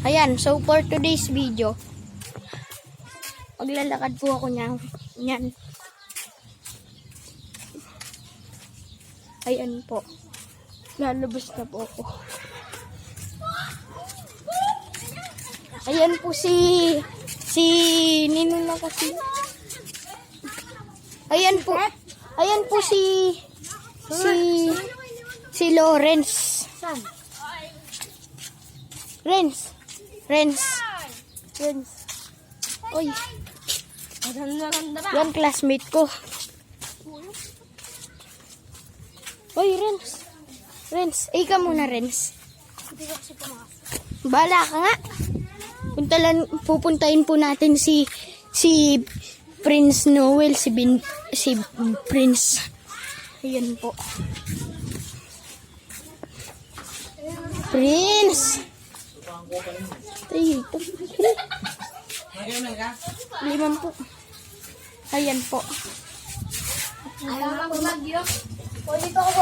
Ayan, so for today's video, maglalakad po ako niyan. Ayan po. Lalabas na po ako. Ayan po si Nino na kasi. Ayan po si Lawrence. Renz. Oy. Yan classmate ko. Oy, Renz. Ikaw muna, Renz. Bala ka nga. Pupuntahin po natin si Prince Noel, si Prince. Ayan po. Prince. Ay, ito. 5 po. Ayan po. Pwede pa ako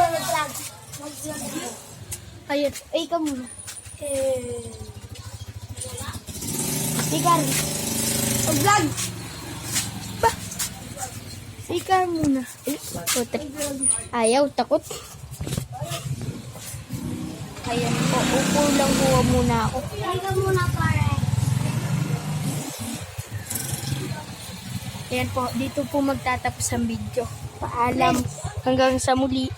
mag-vlog. Ayan. Ay, ikaw muna. Sikar. Vlog. Ba? Sikar muna. Ayaw, takot. Ayan po. Upo lang po muna ako. Ikaw muna pare. Ayan po. Dito po magtatapos ang video. Paalam. Hanggang sa muli.